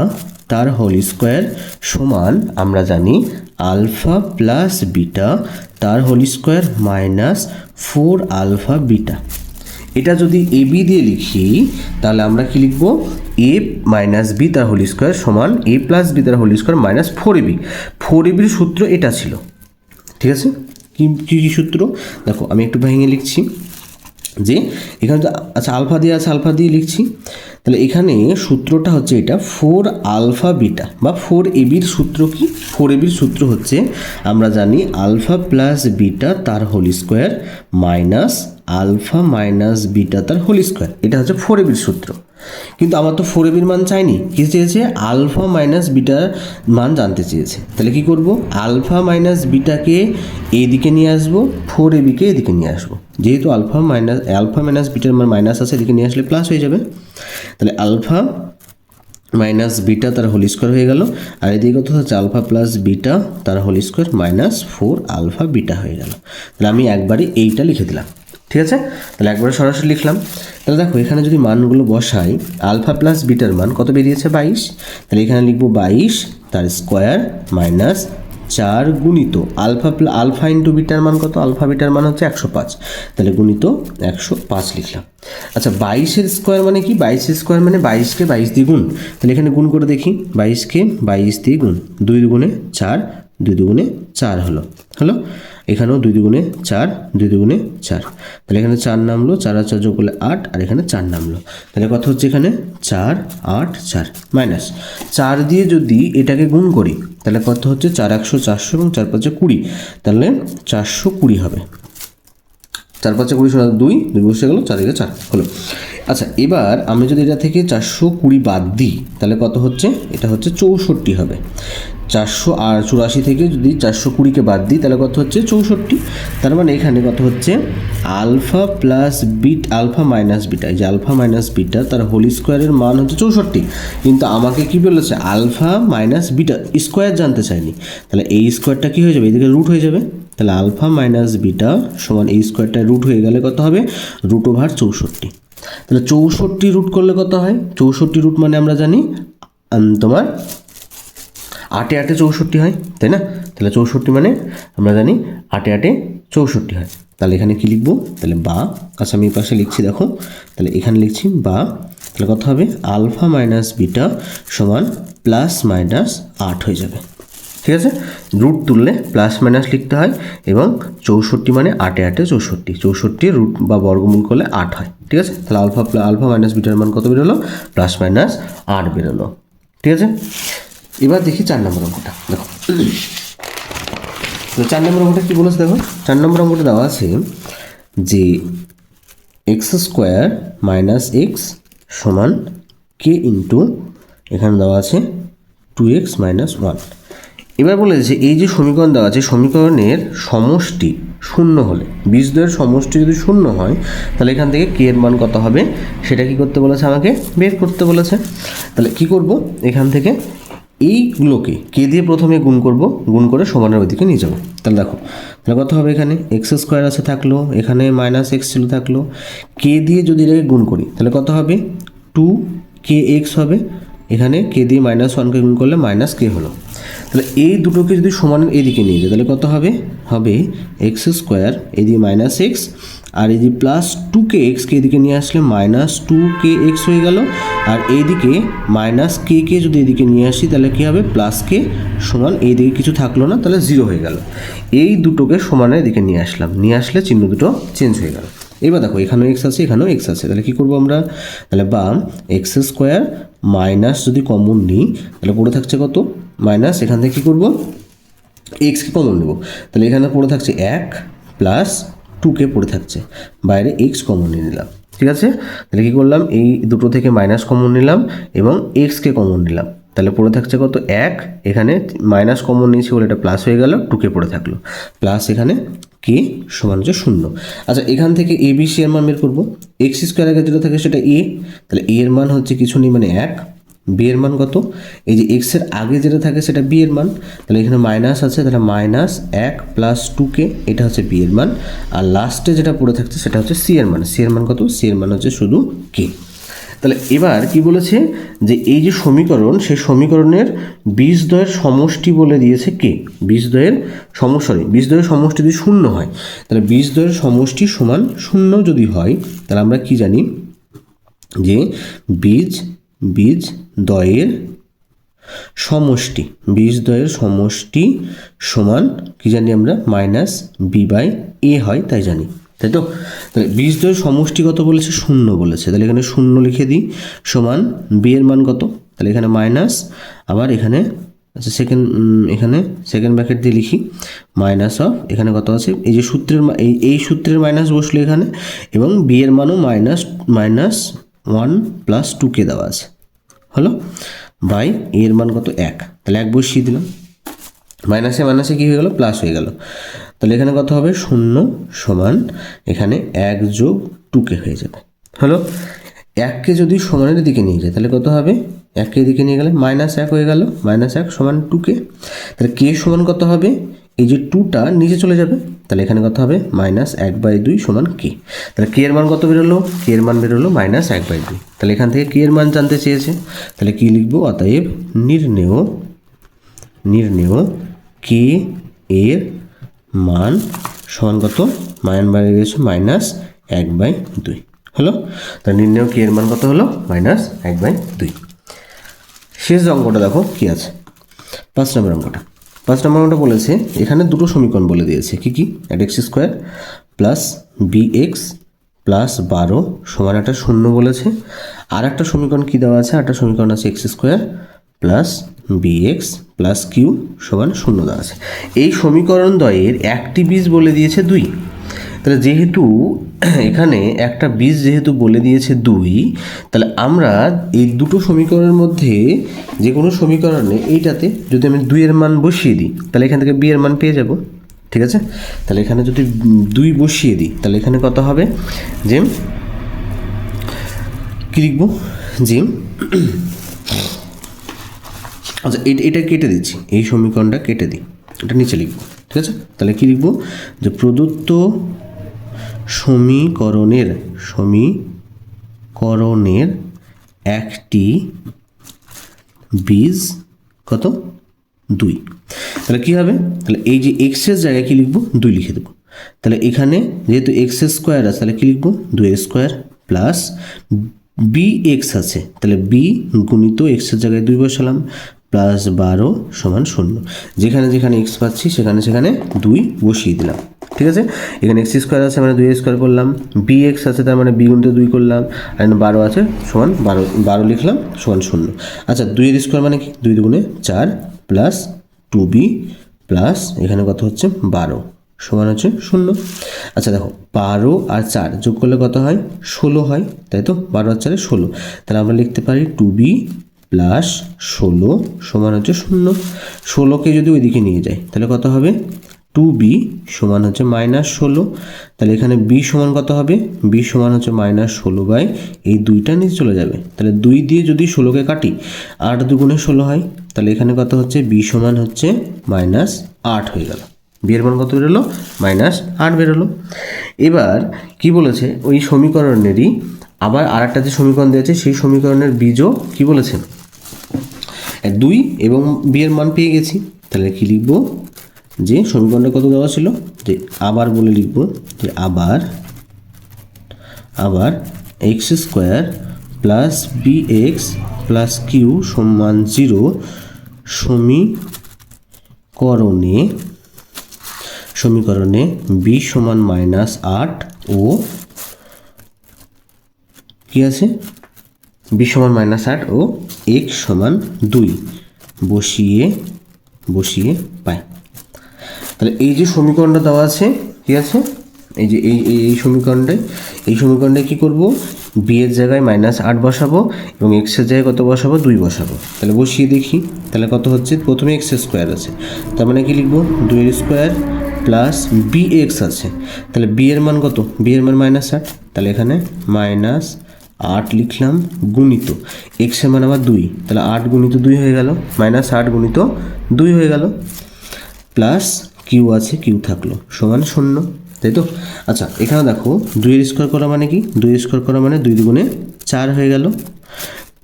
A: তার হোল স্কোয়ার সমান আমরা জানি আলফা প্লাস বিটা তার whole square minus 4 alpha beta. এটা যদি এ বি দিয়ে লিখি তাহলে আমরা কি লিখব, এ মাইনাস বি তার হোল স্কোয়ার সমান এ প্লাস বি তার whole square minus 4ab। 4ab সূত্র এটা ছিল, ঠিক আছে। কি কি সূত্র দেখো, আমি একটু ভেঙে লিখছি যে এখানে তো আচ্ছা আলফা দিয়ে আছে, আলফা দিয়ে লিখছি। তাহলে এখানে সূত্রটা হচ্ছে এটা 4α বিটা বা 4ab সূত্র কি? 4ab সূত্র হচ্ছে আমরা জানি আলফা প্লাস বিটা তার whole square minus alpha minus beta তার হোল স্কোয়ার, এটা হচ্ছে 4ab সূত্র। কিন্তু আমার তো 4ab মান চাইনি, কি চেয়েছে? আলফা মাইনাস বিটার মান জানতে চেয়েছে। তাহলে কি করব? আলফা মাইনাস বিটাকে এইদিকে নিয়ে আসবো, 4abকে এদিকে নিয়ে আসবো। যেহেতু আলফা মাইনাস বিটার মান মাইনাস আছে, এদিকে নিয়ে আসলে প্লাস হয়ে যাবে। তাহলে আলফা মাইনাস বিটা তার হোল স্কোয়ার হয়ে গেল, আর এদিকে কত হচ্ছে? আলফা প্লাস বিটা তার হোল স্কোয়ার মাইনাস 4α বিটা হয়ে গেল। তাহলে আমি একবারই এইটা লিখে দিলাম, ঠিক আছে। তাহলে একবারে সরাসরি লিখলাম। তাহলে দেখো এখানে যদি মানগুলো বসাই, আলফা প্লাস বিটার মান কত বেরিয়েছে? 22। তাহলে এখানে লিখবো 22 তার স্কোয়ার মাইনাস 4 গুণিত আলফা ইন্টু বিটার মান কত? আলফা বিটার মান হচ্ছে 105, তাহলে গুণিত 105 লিখলাম। আচ্ছা 22-এর স্কোয়ার মানে কি? 22-এর স্কোয়ার মানে 22কে 22 দিয়ে গুণ। তাহলে এখানে গুণ করে দেখি, 22কে 22 দিয়ে গুণ, 2 দুগুণে 4, 2 দুগুণে 4 হলো। এখানেও 2 দুগুণে 4, 2 দুগুণে 4। তাহলে এখানে 4 নামলো, 4 আর 4 যোগ করলে 8, আর এখানে 4 নামলো। তাহলে কত হচ্ছে? এখানে 4, 8, 4 মাইনাস 4 দিয়ে যদি এটাকে গুণ করি তাহলে কত হচ্ছে? 4 100 400 এবং 4 5 20, তাহলে 420 হবে। 4 5 20 2 বসে গেল, 4 থেকে 4 হলো। আচ্ছা এবার আমি যদি এটা থেকে 420 বাদ দিই তাহলে কত হচ্ছে? এটা হচ্ছে 64 হবে। 484 থেকে যদি 420কে বাদ দিই তাহলে কত হচ্ছে? 64। তার মানে এখানে কত হচ্ছে? Alpha plus alpha minus beta, এই যে আলফা মাইনাস বিটা তার হোল স্কোয়ারের মান হচ্ছে 64, কিন্তু আমাকে কি বলেছে? আলফা মাইনাস বিটা স্কোয়ার জানতে চাইনি। তাহলে এই স্কোয়ারটা কি হয়ে যাবে? এদিকে রুট হয়ে যাবে। তাহলে আলফা মাইনাস বিটা সমান এই স্কোয়ারটা রুট হয়ে গেলে কত হবে? √64। তাহলে 64 রুট করলে কত হয়? 64 রুট মানে আমরা জানি তোমার 8 8 64 হয়, তাই না? তাহলে 64 মানে আমরা জানি 8 8 64 হয়। তাহলে এখানে কি লিখবো? তাহলে বা, আচ্ছা আমি এই পাশে লিখছি দেখো, তাহলে এখানে লিখছি বা। তাহলে কত হবে? আলফা মাইনাস বিটা সমান প্লাস মাইনাস 8 হয়ে যাবে, ঠিক আছে। রুট তুললে প্লাস মাইনাস লিখতে হয়, এবং 64 মানে 8 8 64, 64 রুট বা বর্গমূল করলে 8 হয়, ঠিক আছে। তাহলে আলফা মাইনাস বিটার মান কত বেরোলো? প্লাস মাইনাস 8 বেরোলো, ঠিক আছে। এবার দেখি 4 নম্বর অঙ্কটা, দেখো তো 4 নম্বর অঙ্কটা কী বলেছে দেখো। 4 নম্বর অঙ্কটা দেওয়া আছে যে x² মাইনাস এক্স সমান কে ইন্টু, এখানে দেওয়া আছে 2x মাইনাস 1। এবার বলেছে এই যে সমীকরণ দেওয়া আছে, সমীকরণের সমষ্টি শূন্য হলে, বীজদ্বয়ের সমষ্টি যদি শূন্য হয় তাহলে এখান থেকে কে এর মান কত হবে সেটা কি করতে বলেছে? আমাকে বের করতে বলেছে। তাহলে কি করব? এখান থেকে এইগুলোকে কে দিয়ে প্রথমে গুণ করব, গুণ করে সমানের ওইদিকে নিয়ে যাবো। তাহলে দেখো, তাহলে কত হবে? এখানে x² আছে থাকলো, এখানে মাইনাস এক্স ছিল থাকলো, কে দিয়ে যদি এটাকে গুণ করি তাহলে কত হবে? 2kx হবে। এখানে কে দিয়ে -1কে গুণ করলে -k হলো। তাহলে এই দুটোকে যদি সমানের এদিকে নিয়ে যায় তাহলে কত হবে? হবে x² এদিকে -x, আর এদিকে +2kx কে এদিকে নিয়ে আসলে -2kx হয়ে গেল, আর এইদিকে -k কে যদি এদিকে নিয়ে আসি তাহলে কী হবে? +k সমান এইদিকে কিছু থাকলো না, তাহলে 0 হয়ে গেল। এই দুটোকে সমানের এদিকে নিয়ে আসলাম, নিয়ে আসলে চিহ্ন দুটো চেঞ্জ হয়ে গেল। এবার দেখো এখানেও এক্স আছে, এখানেও এক্স আছে, তাহলে কী করবো আমরা? তাহলে বা x² মাইনাস যদি কমন নিই তাহলে পড়ে থাকছে কত? মাইনাস, এখান থেকে কী করবো? এক্সকে কমন নেব, তাহলে এখানে পড়ে থাকছে 1 প্লাস 2কে পড়ে থাকছে, বাইরে এক্স কমন নিয়ে নিলাম, ঠিক আছে। তাহলে কী করলাম? এই দুটো থেকে মাইনাস কমন নিলাম এবং এক্সকে কমন নিলাম, তাহলে পড়ে থাকছে কত? 1, এখানে মাইনাস কমন নিয়েছি বলে এটা প্লাস হয়ে গেল, 2কে পড়ে থাকলো, প্লাস এখানে কে সমান হচ্ছে 0। আচ্ছা এখান থেকে এ বি সি এর মান বের করবো। x² আগে যেটা থাকে সেটা এ, তাহলে এ এর মান হচ্ছে কিছু নেই মানে 1, বি এর মান কত? এই যে এক্স এর আগে যেটা থাকে সেটা বি এর মান, তাহলে এখানে মাইনাস আছে, তাহলে -1 প্লাস 2কে, এটা হচ্ছে বি এর মান, আর লাস্টে যেটা পড়ে থাকছে সেটা হচ্ছে সি এর মান। সি এর মান কত? সি এর মান হচ্ছে শুধু কে। তাহলে এবার কি বলেছে যে এই যে সমীকরণ, সেই সমীকরণের বীজদ্বয়ের সমষ্টি বলে দিয়েছে কে। বীজদ্বয়ের বীজদ্বয়ের সমষ্টি যদি শূন্য হয় তাহলে বীজদ্বয়ের সমষ্টি সমান শূন্য যদি হয় তাহলে আমরা কি জানি যে বীজ বীজদ্বয়ের সমষ্টি, বীজদ্বয়ের সমষ্টি সমান কি জানি আমরা মাইনাস বি বাই এ হয় তাই জানি, তাই তো। তাহলে বীজদ্বয়ের সমষ্টি কত বলেছে? 0 বলেছে, তাহলে এখানে 0 লিখে দিই সমান বি এর মান কত, তাহলে এখানে মাইনাস, আবার এখানে আচ্ছা এখানে সেকেন্ড ব্র্যাকেট দিয়ে লিখি মাইনাস অফ, এখানে কত আছে এই যে সূত্রের এই সূত্রের মাইনাস বসলো এখানে, এবং বি এর মানও -1 + 2k দেওয়া আছে, হলো বাই এর মান কত 1, তাহলে 1 বসিয়ে দিলাম, মাইনাসে মাইনাসে কী হয়ে গেল প্লাস হয়ে গেল, তাহলে এখানে কত হবে 0 সমান এখানে 1 + 2k হয়ে যাবে, হলো। 1কে যদি সমানের দিকে নিয়ে যায় তাহলে কত হবে, 1কে এদিকে নিয়ে গেলে -1 হয়ে গেল, -1 সমান 2k, তাহলে k সমান কত হবে, এই যে 2টা নিচে চলে যাবে, তাহলে এখানে কত হবে -1/2 সমান k, তাহলে k এর মান কত বেরোলো, k এর মান বেরোলো -1/2, তাহলে এখান থেকে k এর মান জানতে চেয়েছে, তাহলে কি লিখবো, অতএব নির্ণেয় k এর মান সমান কত, মান বেড়ে গেছে -1/2, হলো। তাহলে নির্ণেয় k এর মান কত হলো -1/2। শেষ অঙ্কটা দেখো কি আছে, 5 নম্বর অঙ্কটা। 5 নম্বর অঙ্কটা বলেছে এখানে দুটো সমীকরণ বলে দিয়েছে, কি কি, x² প্লাস bx প্লাস 12 সমান একটা 0 বলেছে, আর একটা সমীকরণ কি দেওয়া আছে, একটা সমীকরণ আছে x² plus bx plus q সমান 0 দেওয়া আছে। এই সমীকরণ দ্বয়ের একটি বীজ বলে দিয়েছে 2, তাহলে যেহেতু এখানে একটা বীজ যেহেতু বলে দিয়েছে 2, তাহলে আমরা এই দুটো সমীকরণের মধ্যে যে কোনো সমীকরণে এইটাতে যদি আমি 2 এর মান বসিয়ে দিই তাহলে এখান থেকে b এর মান পেয়ে যাব, ঠিক আছে। তাহলে এখানে যদি 2 বসিয়ে দিই তাহলে এখানে কত হবে, যে কী লিখব, যে আচ্ছা এটা কেটে দিচ্ছি, এই সমীকরণটা কেটে দিই, এটা নিচে লিখব, ঠিক আছে। তাহলে কি লিখব, যে প্রদত্ত সমীকরণের একটি বীজ কত 2, তাহলে কি হবে, তাহলে এই যে x এর জায়গায় কি লিখব, 2 লিখে দেবো, তাহলে এখানে যেহেতু x² আছে তাহলে কি লিখব, 2a² প্লাস bx আছে, তাহলে b গুণিত x এর জায়গায় 2 বসালাম প্লাস 12 সমান 0, যেখানে যেখানে x পাচ্ছি সেখানে সেখানে 2 বসিয়ে দিলাম, ঠিক আছে। এখানে x² আছে মানে 2a² করলাম, bx আছে তার মানে b গুণিত 2 করলাম, আর 12 আছে সমান 12 লিখলাম সমান 0। আচ্ছা 2 মানে কি, 2 দুগুণে 4 প্লাস 2b প্লাস এখানে কত হচ্ছে 12 সমান হচ্ছে 0। আচ্ছা দেখো 12 আর 4 যোগ করলে কত হয়, 16 হয়, তাই তো, 12 আর 4 16, তাহলে আমরা লিখতে পারি 2b প্লাস 16 সমান হচ্ছে 0। 16কে যদি ওইদিকে নিয়ে যাই তাহলে কত হবে, 2b সমান হচ্ছে -16, তাহলে এখানে b সমান কত হবে, b সমান হচ্ছে -16 বাই এই 2টা নিচে চলে যাবে, তাহলে 2 দিয়ে যদি 16কে কাটি 8 দুগুণে 16 হয়, তাহলে এখানে কত হচ্ছে, b সমান হচ্ছে -8 হয়ে গেল, b এর মান কত বেরোলো, -8 বেরোলো। এবার কি বলেছে, ওই সমীকরণেরই আবার আর একটা যে সমীকরণ দিয়েছে সেই সমীকরণের বীজও কি বলেছে 2 এবং b এর মান পেয়ে গেছি, তাহলে কি লিখব, যে সমীকরণটা কত দেওয়া ছিল, যে আবার বলে লিখব, যে আবার x² plus bx plus q সমান 0 সমীকরণে b সমান -8 ও কি আছে, b সমান -8 ও x সমান 2 বসিয়ে পাই। তাহলে এই যে সমীকরণটা দেওয়া আছে কি আছে, এই যে এই সমীকরণটায় কি করব, b এর জায়গায় -8 বসাবো এবং x এর জায়গায় কত বসাবো, 2 বসাবো, তাহলে বসিয়ে দেখি, তাহলে কত হচ্ছে, প্রথমে x² আছে তার মানে কি লিখবো, 2 প্লাস bx আছে, তাহলে b এর মান কত, b এর মান -8, তাহলে এখানে -8 লিখলাম গুণিত x এর মান আবার 2, তাহলে 8 গুণিত 2 হয়ে গেল, -8 গুণিত 2 হয়ে গেল, প্লাস কিউ আছে, কিউ থাকলো সমান 0, তাই তো। আচ্ছা এখানে দেখো 2 করা মানে কি, 2 করা মানে 2 দুগুণে 4 হয়ে গেল,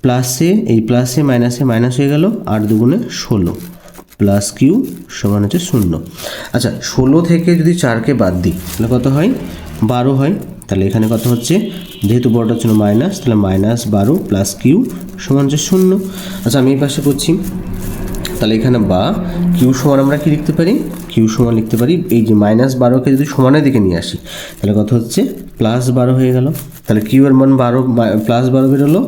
A: প্লাসে এই প্লাসে মাইনাসে মাইনাস হয়ে গেল, 8 দুগুণে 16 প্লাস কিউ সমান হচ্ছে 0। আচ্ছা 16 থেকে যদি 4কে বাদ দিই তাহলে কত হয়, 12 হয়, তাহলে এখানে কত হচ্ছে যেহেতু বড়টার জন্য মাইনাস, তাহলে -12 প্লাস কিউ সমান যে 0। আচ্ছা আমি এই পাশে করছি, তাহলে এখানে বা কিউ সমান আমরা কি লিখতে পারি, কিউ সমান লিখতে পারি এই যে -12কে যদি সমানের দিকে নিয়ে আসি তাহলে কত হচ্ছে +12 হয়ে গেল। তাহলে কিউ এর মান +12 বেরোলো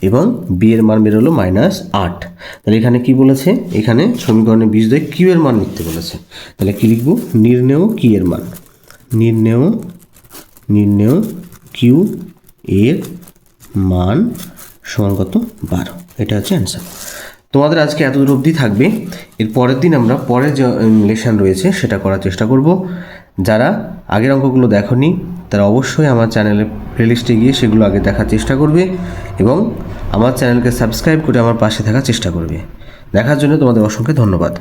A: এবং বি এর মান বেরোলো -8। তাহলে এখানে কি বলেছে, এখানে সমীকরণে বীজদ্বয় কিউ এর মান লিখতে বলেছে। তাহলে কি লিখব, নির্ণেয় কি এর মান, নির্ণেয় কিউ এর মান সমান কত 12। এটা হচ্ছে অ্যান্সার। তোমাদের আজকে এতদূর অবধি থাকবে। এর পরের দিন আমরা পরের যে লেসন রয়েছে সেটা করার চেষ্টা করব। যারা আগের অঙ্কগুলো দেখোনি তারা অবশ্যই আমার চ্যানেলে প্লেলিস্টে গিয়ে সেগুলো আগে দেখার চেষ্টা করবে এবং আমার চ্যানেলকে সাবস্ক্রাইব করে আমার পাশে থাকার চেষ্টা করবে। দেখার জন্য তোমাদের অসংখ্য ধন্যবাদ।